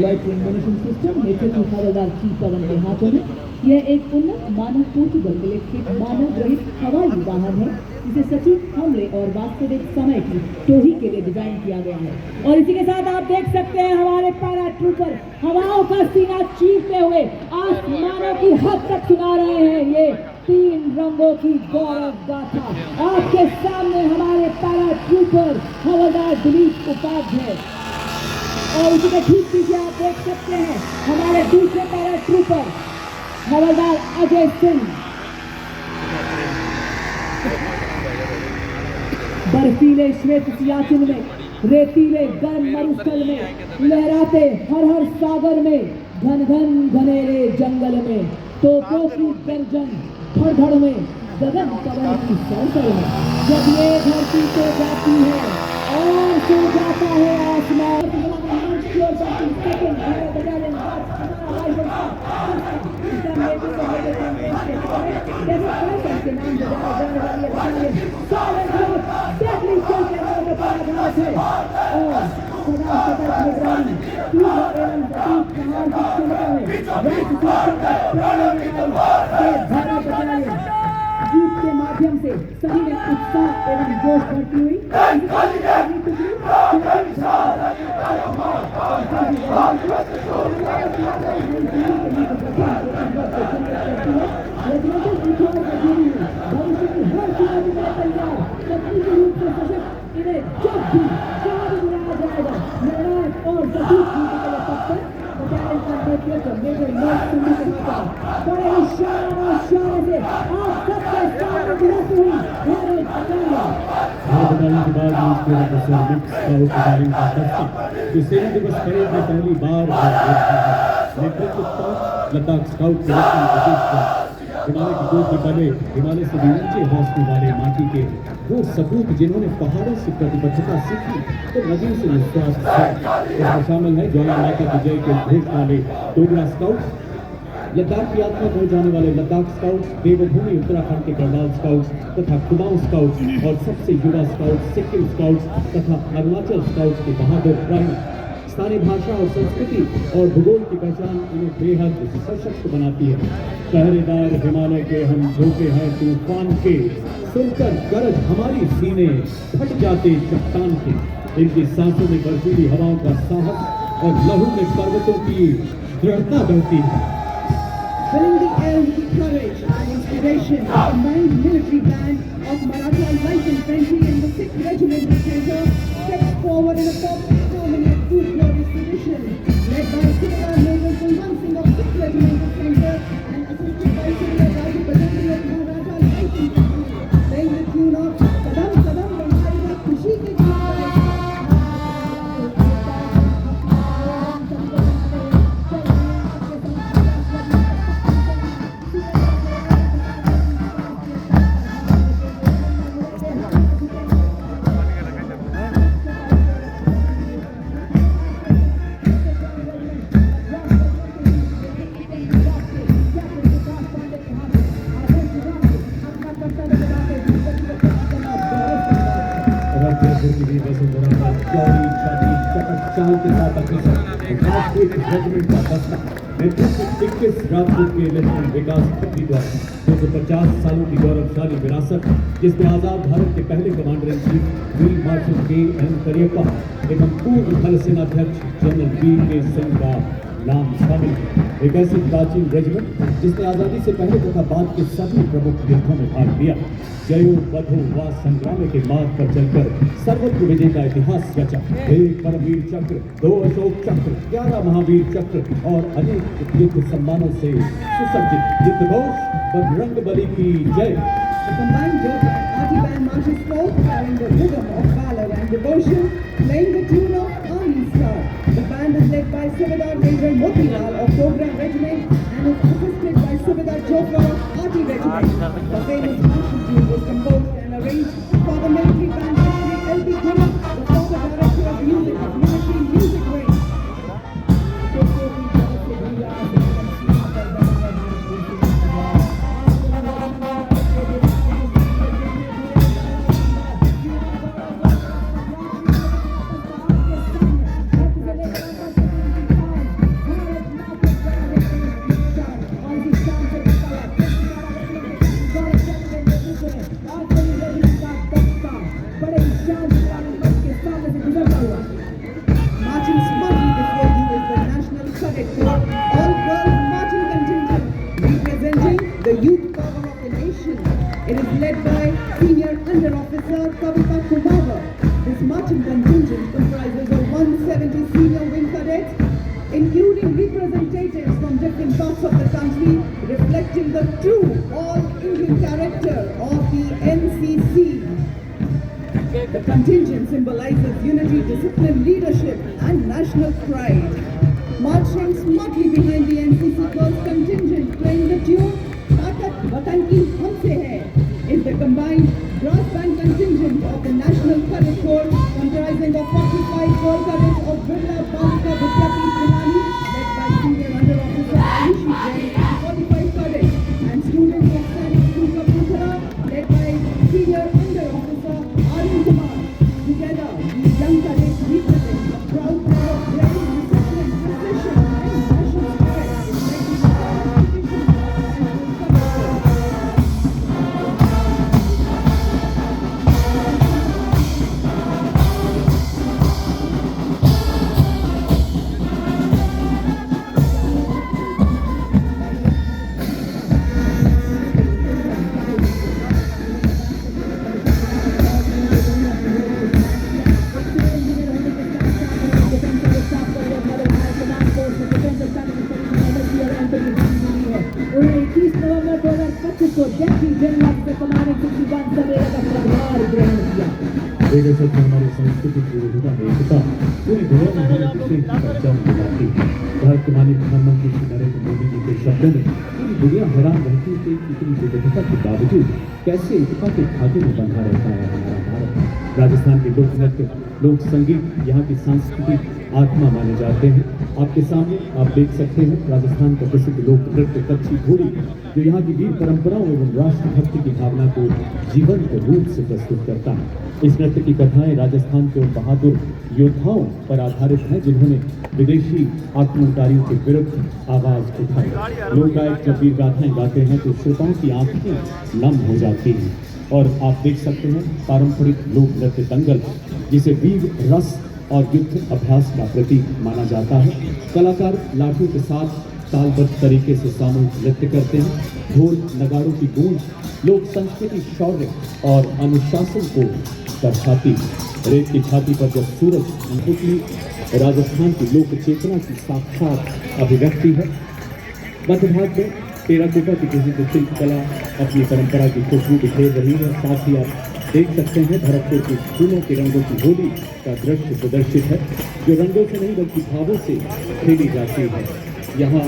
S4: लॉइटरिंग म्यूनिशन सिस्टम नेतृत्व हवलदार ची पवन के हाथों में। यह एक उन्नत मानव पोर्टेबल इलेक्ट्रिक मानव रहित हवाई वाहन है जिसे सटीक हमले और वास्तविक समय की टोही के लिए डिजाइन किया गया है। और इसी के साथ आप देख सकते हैं हमारे पैरा ट्रूपर हवाओं का सीना चीरते हुए आसमानों की हद तक सुना रहे हैं ये 3 रंगों की गौरव गाथा। आपके सामने हमारे पैरा ट्रूपर हवलदार दिलीप उपाध्याय और उसी के ठीक पीछे आप देख सकते हैं हमारे दूसरे पैरा ट्रूपर हवलदार अजय सिंह। बर्फीले श्वेत सियाचिन में, रेतीले गर्म मरुस्थल में, लहराते हर हर सागर में, घन घन घनेरे जंगल में, तोपों की गर्जन धड़ में, गगन पवन की सरसर में, जब ये धरती सो जाती है और सो जाता है आसमान। गीत के माध्यम से सभी में उत्साह एवं जोश भरती हुई
S1: जो सेना दिवस परेड में पहली बार नेतृत्व लद्दाख स्काउट हिमालय की 2 दीवाने हिमालय से भी ऊंचे हौसलों वाले माटी के वो सपूत जिन्होंने पहाड़ों से प्रतिबद्धता सीखी तो नदियों से विश्वास इसमें शामिल है ज्वाला माता की जय के घोष वाले डोगरा स्काउट्स, लद्दाख की यात्रा में जाने वाले लद्दाख स्काउट्स, देवभूमि उत्तराखंड के करनाल स्काउट्स तथा कुमाऊं स्काउट्स और सबसे युवा स्काउट्स सिक्किम स्काउट्स तथा अरुणाचल स्काउट्स के बहादुर प्राणी। स्थानीय भाषा और संस्कृति और भूगोल की पहचान इन्हें बेहद सशक्त बनाती है। पहरेदार हिमालय के हम झोंके हैं तूफान के, सुनकर गरज हमारी सीने फट जाते चट्टान के। इनकी सांसों में बर्फीली हवाओं का साहस और लहू में पर्वतों की दृढ़ता बहती है।
S2: Filling the air with courage and inspiration, the combined military band of Maratha Light Infantry and the 6th Regimental Center steps forward in a perfect harmony of two glorious traditions, led by Subedar Major Kulwant Singh of 6th Regimental Center and assisted by Subedar Raju Bajendra of Maratha Light Infantry, playing the tune of Kadam Kadam Banhariga Khushi Ke Rajput के lieutenant विकास खत्री द्वारा 250 सालों की गौरवशाली विरासत जिसमें आजाद भारत के पहले commander in chief field marshal के एम करियप्पा एवं पूर्व थल सेनाध्यक्ष जनरल वी के सिंह का
S1: नाम शामिल है। एक ऐसी प्राचीन रेजिमेंट जिसने आजादी से पहले तथा बाद के सभी प्रमुख युद्धों में भाग लिया, जयो बधो व संग्राम के मार्ग पर चलकर सर्वत्र विजय का इतिहास रचा। 1 परमवीर चक्र, 2 अशोक चक्र, 11 महावीर चक्र और अनेक युद्ध सम्मानों से सुसज्जित युद्धघोष बजरंगबली की जय।
S2: The combined Jodh and Arty band marches forth carrying the rhythm of valor and devotion, playing the tune of Army Star. The band is led by Subedar Major Motilal of Program Regiment and is assisted by Subedar Chopra of Arty Regiment. The famous marching tune was composed and arranged for the military band by Shri L.B. Guru, the former director of music of Military Music Wing. Marching smugly before you is the National Cadet Corps, all-girls marching contingent, representing the youth power of the nation. It is led by Senior Under Officer Kavita Kumar. This marching contingent comprises of 170 senior wing cadets, including representatives from different parts of the country, reflecting the true all-Indian character of the NCC. The contingent symbolizes unity, discipline, leadership, and national pride. Marching smartly behind the NCC girls contingent, playing the tune "Taakat Watan Ki Humse Hai" is the combined brass band contingent of the National Cadet Corps, comprising of 45 girl cadets of Birla Balika Vidyapith Pilani, led by Senior Under Officer Ayushi Jain, and 45 cadets, and students of Sainik School Kapurthala, led by Senior Under Officer Arun Kumar. Together, these young cadets represent a proud pair of bravery, discipline, precision, and national spirit, reflecting the constitution of the National Cadet Corps.
S4: उन्हें 21 नवंबर 2025 को जैसी general से कमाने की जीवन सवेरे का प्रभार ग्रहण किया।
S1: रेडियो सच में हमारी सांस्कृतिक विविधता में एकता पूरी दुनिया में हमें विशेष पहचान दिलाती है। भारत के माननीय प्रधानमंत्री श्री नरेंद्र मोदी जी के शब्दों में पूरी दुनिया हैरान रहती है कि इतनी विविधता के बावजूद कैसे एकता के धागे में बंधा रहता है हमारा भारत। राजस्थान के लोक नृत्य, लोक संगीत यहाँ की सांस्कृतिक आत्मा माने जाते हैं। आपके सामने आप देख सकते हैं राजस्थान का प्रसिद्ध लोक नृत्य कच्छी घोड़ी, जो यहाँ की वीर परंपराओं एवं राष्ट्रभक्ति की भावना को जीवंत रूप से प्रस्तुत करता है। इस नृत्य की कथाएं राजस्थान के उन बहादुर योद्धाओं पर आधारित हैं जिन्होंने विदेशी आक्रमणकारियों के विरुद्ध आवाज उठाई। लोक गायक जब वीर गाथाएं गाते हैं तो श्रोताओं की आंखें नम हो जाती हैं। और आप देख सकते हैं पारंपरिक लोक नृत्य दंगल, जिसे वीर रस और युद्ध अभ्यास का प्रतीक माना जाता है। कलाकार लाठियों के साथ तालबद्ध तरीके से सामूहिक नृत्य करते हैं। ढोल नगाड़ों की गूंज लोक संस्कृति, शौर्य और अनुशासन को दर्शाती है। रेत की छाती पर जब सूरज निकली, राजस्थान की लोक चेतना की साक्षात अभिव्यक्ति है। मध्य भाग में टेराकोटा की प्रसिद्ध शिल्प कला अपनी परंपरा की खुशबू बिखेर रही है। साथ ही आप देख सकते हैं भरतपुर के फूलों के रंगों की होली का दृश्य प्रदर्शित है, जो रंगों से नहीं बल्कि भावों से खेली जाती है। यहाँ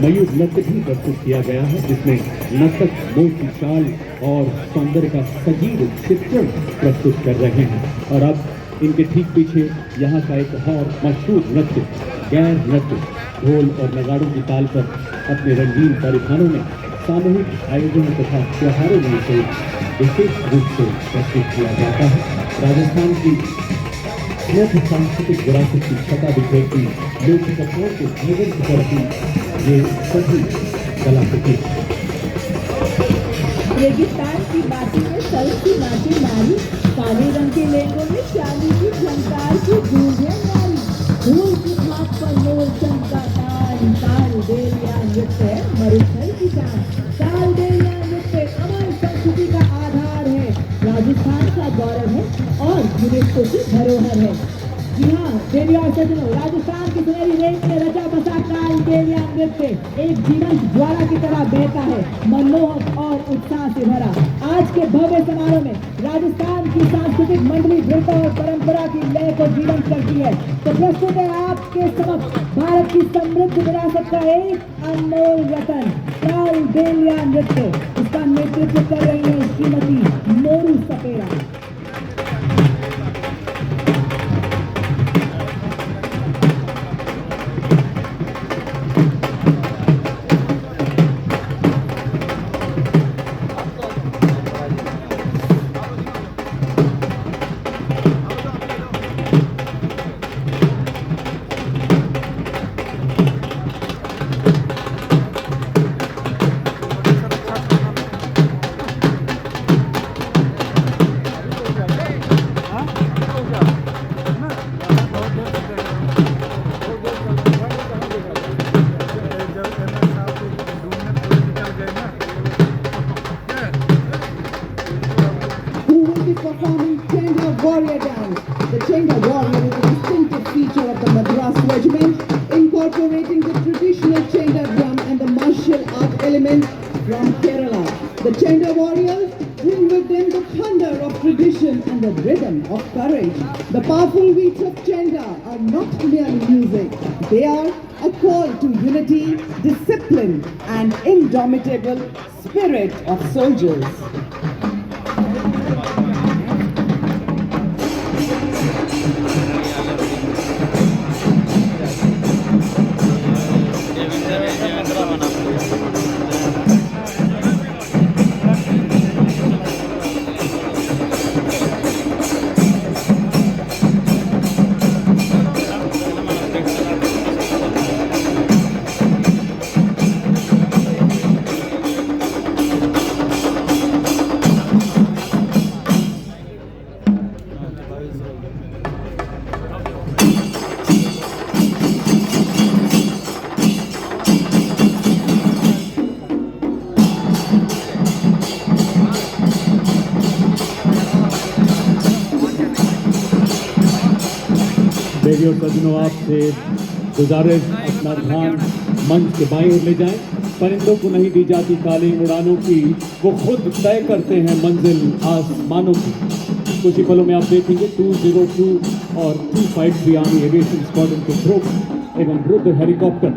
S1: मयूर नृत्य भी प्रस्तुत किया गया है, जिसमें नर्तक मोर की चाल और सौंदर्य का सजीव चित्रण प्रस्तुत कर रहे हैं। और अब इनके ठीक पीछे यहाँ का एक और मशहूर नृत्य गैर नृत्य ढोल और नगाड़ों की ताल पर अपने रंगीन परिधानों में सामूहिक आयोजनों तथा त्योहारों में से विशेष रूप से प्रस्तुत किया जाता है। राजस्थान की नृत्य सांस्कृतिक विरासत की छटा बिखेरती लोक कथाओं को जीवंत करती ये सभी कलाकृति।
S4: रेगिस्तान की माटी में सर की नाचे नारी, काले रंग के लहंगों में चांदी की झंकार की गूंजे नारी, ढोल की हाथ पर मोर चमका तारी। का गौरव है और यूनेस्को की धरोहर है। जी हाँ देवी और सज्जनों, राजस्थान की सुनहरी रेत में रचा बसा काल देविया नृत्य एक जीवंत ज्वाला की तरह बहता है, मनमोहक और उत्साह से भरा। आज के भव्य समारोह में राजस्थान की सांस्कृतिक मंडली नृत्य और परंपरा की लय को जीवंत करती है। तो प्रस्तुत है आपके समक्ष भारत की समृद्ध विरासत का एक अनमोल रतन काल देविया नृत्य। इसका नेतृत्व कर रही है श्रीमती मोरू सपेरा।
S2: Performing Chenga Warrior Dance. The Chenga Warrior is a distinctive feature of the Madras Regiment, incorporating the traditional Chenga drum and the martial art elements from Kerala. The Chenga Warriors bring with them the thunder of tradition and the rhythm of courage. The powerful beats of Chenga are not merely music. They are a call to unity, discipline and indomitable spirit of soldiers.
S1: देवी और सज्जनों, आपसे गुजारिश अपना ध्यान मंच के बाईं ओर ले जाएं। परिंदों को नहीं दी जाती तालीम उड़ानों की, वो खुद तय करते हैं मंजिल आसमानों की। कुछ ही पलों में आप देखेंगे 202 और 253 आर्मी एविएशन स्क्वाड्रन के ग्रुप एवं रुद्र हेलीकॉप्टर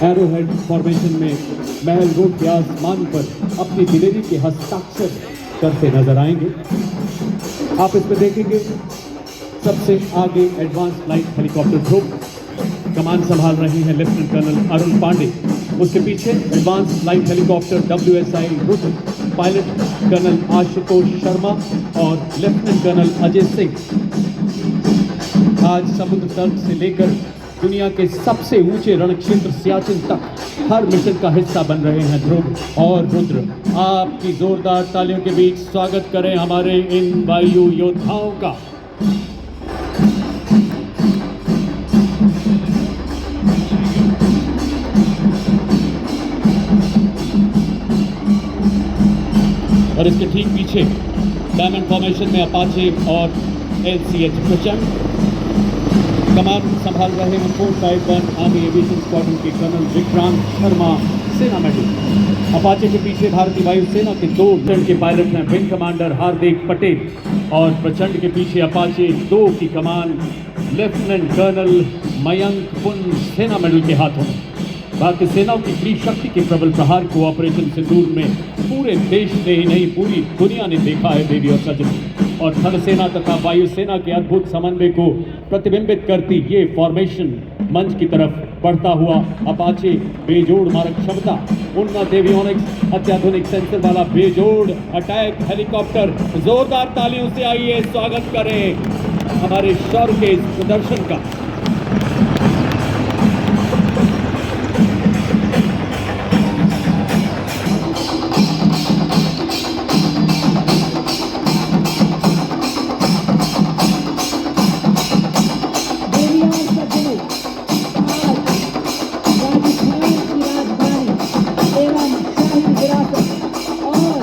S1: एरोहेड फॉर्मेशन में महल रोड के आसमान पर अपनी दिलेरी के हस्ताक्षर करते नजर आएंगे। आप इस पर देखेंगे सबसे आगे एडवांस फ्लाइट हेलीकॉप्टर ग्रुप, कमान संभाल रहे हैं लेफ्टिनेंट कर्नल अरुण पांडे। उसके पीछे advance flight helicopter WSI Rudra, pilot colonel Ashutosh Sharma और लेफ्टिनेंट कर्नल अजय सिंह। आज समुद्र तट से लेकर दुनिया के सबसे ऊंचे रणक्षेत्र सियाचिन तक हर मिशन का हिस्सा बन रहे हैं ध्रुव और रुद्र। आपकी जोरदार तालियों के बीच स्वागत करें हमारे इन वायु योद्धाओं का। और इसके ठीक पीछे डायमंड फॉर्मेशन में अपाचे और LCH प्रचंड। कमान संभाल रहे हैं 451 आर्मी एविएशन स्क्वाड्रन के कर्नल विक्रांत शर्मा, सेना मेडल। अपाचे के पीछे भारतीय वायुसेना के 2 प्रचंड के पायलट हैं विंग कमांडर हार्दिक पटेल और प्रचंड के पीछे अपाचे 2 की कमान लेफ्टिनेंट कर्नल मयंक पुन, सेना मेडल के हाथों में। भारतीय सेनाओं की फ्री शक्ति के प्रबल प्रहार को ऑपरेशन सिंदूर में पूरे देश ने ही नहीं पूरी दुनिया ने देखा है देवी और सज्जनों। और थल सेना तथा वायुसेना के अद्भुत समन्वय को प्रतिबिंबित करती ये फॉर्मेशन मंच की तरफ बढ़ता हुआ अपाचे बेजोड़ मारक क्षमता, उन्नत एवियोनिक्स, अत्याधुनिक सेंसर वाला बेजोड़ अटैक हेलीकॉप्टर। जोरदार तालियों से आइए स्वागत करें हमारे शौर्य के इस प्रदर्शन का।
S4: और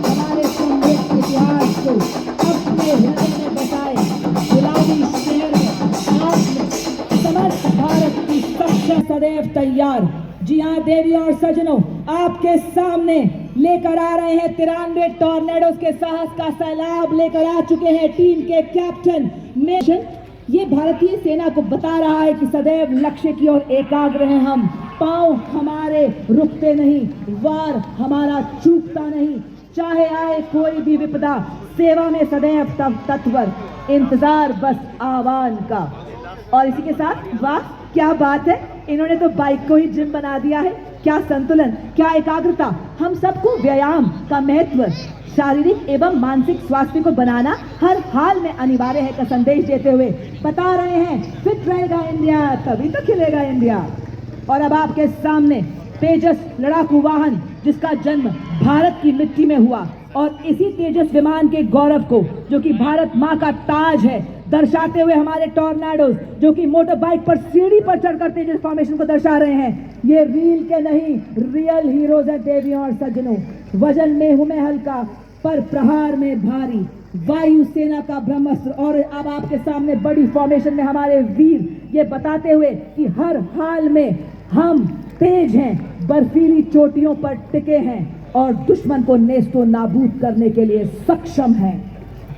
S4: हमारे समृद्ध इतिहास को अपने हृदय में बसाए गुलाबी शहर में आत्म समर्थ भारत की सक्षम सदैव तैयार। जी हाँ देवी और सज्जनों, आपके सामने लेकर आ रहे हैं 93 टॉर्नेडोज के साहस का सैलाब लेकर आ चुके हैं टीम के कैप्टन मेशन। ये भारतीय सेना को बता रहा है कि सदैव लक्ष्य की ओर एकाग्र हैं हम, पांव हमारे रुकते नहीं, वार हमारा चूकता नहीं, चाहे आए कोई भी विपदा, सेवा में सदैव तत्पर, इंतजार बस आह्वान का। और इसी के साथ वाह क्या बात है, इन्होंने तो बाइक को ही जिम बना दिया है। क्या संतुलन, क्या एकाग्रता, हम सबको व्यायाम का महत्व, शारीरिक एवं मानसिक स्वास्थ्य को बनाना हर हाल में अनिवार्य है का संदेश देते हुए बता रहे हैं फिट रहेगा इंडिया तभी तो खिलेगा इंडिया। और अब आपके सामने तेजस लड़ाकू वाहन जिसका जन्म भारत की मिट्टी में हुआ और इसी तेजस विमान के गौरव को जो कि भारत माँ का ताज है दर्शाते हुए हमारे टॉर्नेडोज जो कि मोटर बाइक पर सीढ़ी पर चढ़कर तेजस फॉर्मेशन को दर्शा रहे हैं। ये रील के नहीं रियल हीरोज हैं देवियों और सज्जनों। वजन में हूं मैं हल्का पर प्रहार में भारी, वायु सेना का ब्रह्मास्त्र। और अब आपके सामने बड़ी फॉर्मेशन में हमारे वीर ये बताते हुए कि हर हाल में हम तेज हैं, बर्फीली चोटियों पर टिके हैं और दुश्मन को नेस्तो नाबूद करने के लिए सक्षम हैं।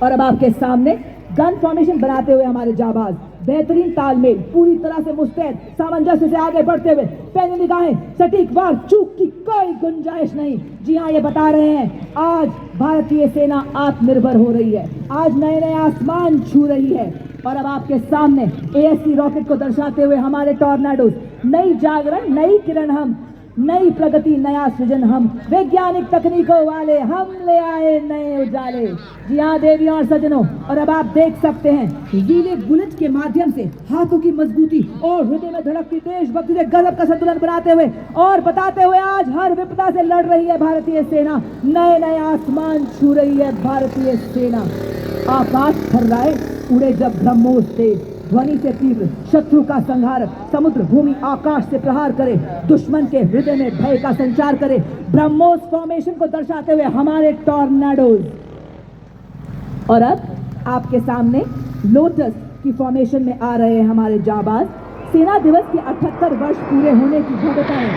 S4: और अब आपके सामने गन फॉर्मेशन बनाते हुए हमारे जाबाज बेहतरीन तालमेल, पूरी तरह से मुस्तैद, सामंजस्य से आगे बढ़ते हुए, पहले निगाहें सटीक, वार चूक की कोई गुंजाइश नहीं। जी हाँ, ये बता रहे हैं आज भारतीय सेना आत्मनिर्भर हो रही है, आज नए नए आसमान छू रही है। और अब आपके सामने ASC रॉकेट को दर्शाते हुए हमारे टॉर्नेडोज, नई जागरण, नई किरण हम, नई प्रगति, नया सृजन हम, वैज्ञानिक तकनीकों वाले हम ले आए नए उजाले। जी हाँ देवियों और सज्जनों, और अब आप देख सकते हैं रीले बुलेट के माध्यम से हाथों की मजबूती और हृदय में धड़कती देशभक्ति से गजब का संतुलन बनाते हुए और बताते हुए आज हर विपदा से लड़ रही है भारतीय सेना, नए नए आसमान छू रही है भारतीय सेना। आकाश थर्राए उड़े जब ब्रह्मोस तेज, ध्वनि से तीव्र शत्रु का संहार, समुद्र भूमि आकाश से प्रहार करे, दुश्मन के हृदय में भय का संचार करे, ब्रह्मोस फॉर्मेशन को दर्शाते हुए हमारे टॉर्नेडोज। और अब आपके सामने लोटस की फॉर्मेशन में आ रहे हैं हमारे जाबाज। सेना दिवस के 78 वर्ष पूरे होने की भव्यताएं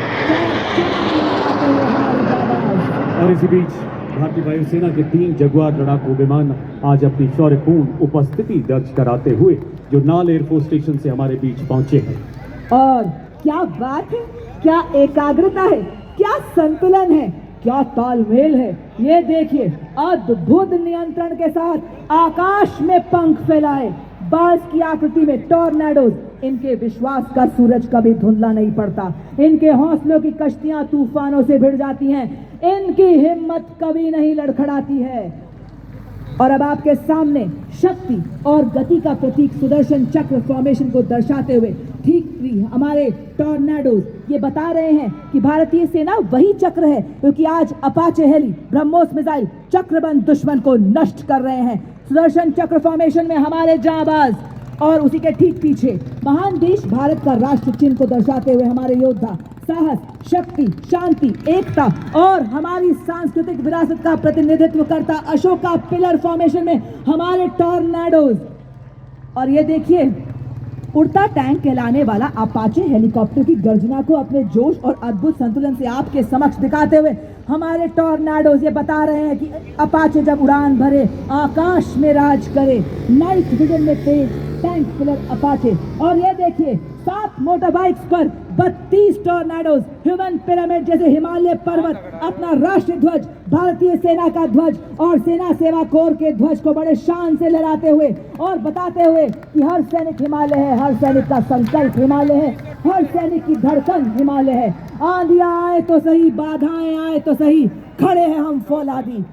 S4: हमारे जाबाज।
S1: और इसी बीच भारतीय वायुसेना के 3 जगुआर लड़ाकू विमान आज अपनी शौर्यपूर्ण उपस्थिति दर्ज कराते हुए जो नाल एयरफोर्स स्टेशन से हमारे बीच पहुंचे हैं।
S4: और क्या बात है, क्या एकाग्रता है, क्या संतुलन है, क्या तालमेल है। ये देखिए अद्भुत नियंत्रण के साथ आकाश में पंख फैलाए बाज की आकृति में टॉर्नेडोज, इनके विश्वास का सूरज कभी धुंधला नहीं पड़ता, इनके हौसलों की कश्तियां तूफानों से भिड़ जाती हैं, इनकी हिम्मत कभी नहीं लड़खड़ाती है। और अब आपके सामने शक्ति और गति का प्रतीक सुदर्शन चक्र फॉर्मेशन को दर्शाते हुए ठीक हमारे टॉर्नेडोज ये बता रहे हैं कि भारतीय सेना वही चक्र है क्योंकि आज अपाचे हेली ब्रह्मोस मिसाइल चक्रबंद दुश्मन को नष्ट कर रहे हैं। सुदर्शन चक्र फॉर्मेशन में हमारे जाबाज और उसी के ठीक पीछे महान देश भारत का राष्ट्र चिन्ह को दर्शाते हुए हमारे योद्धा साहस, शक्ति, शांति, एकता और हमारी सांस्कृतिक विरासत का प्रतिनिधित्व करता अशोका पिलर फॉर्मेशन में हमारे टॉर्नेडोज। और ये देखिए उड़ता टैंक कहलाने वाला अपाचे हेलीकॉप्टर की गर्जना को अपने जोश और अद्भुत संतुलन से आपके समक्ष दिखाते हुए हमारे टॉर्नेडोज ये बता रहे हैं कि अपाचे जब उड़ान भरे आकाश में राज करे, नाइट विजन में तेज टैंक पिलर अपाचे। और ये देखिए 7 मोटर बाइक्स पर 32 टॉर्नेडोज ह्यूमन पिरामिड जैसे हिमालय पर्वत अपना राष्ट्रीय ध्वज, भारतीय सेना का ध्वज और सेना सेवा कोर के ध्वज को बड़े शान से लहराते हुए और बताते हुए कि हर सैनिक हिमालय है, हर सैनिक का संकल्प हिमालय है, हर सैनिक की धड़कन हिमालय है। आंधियां आए तो सही, बाधाएं आए तो सही, खड़े हैं हम फौलादी।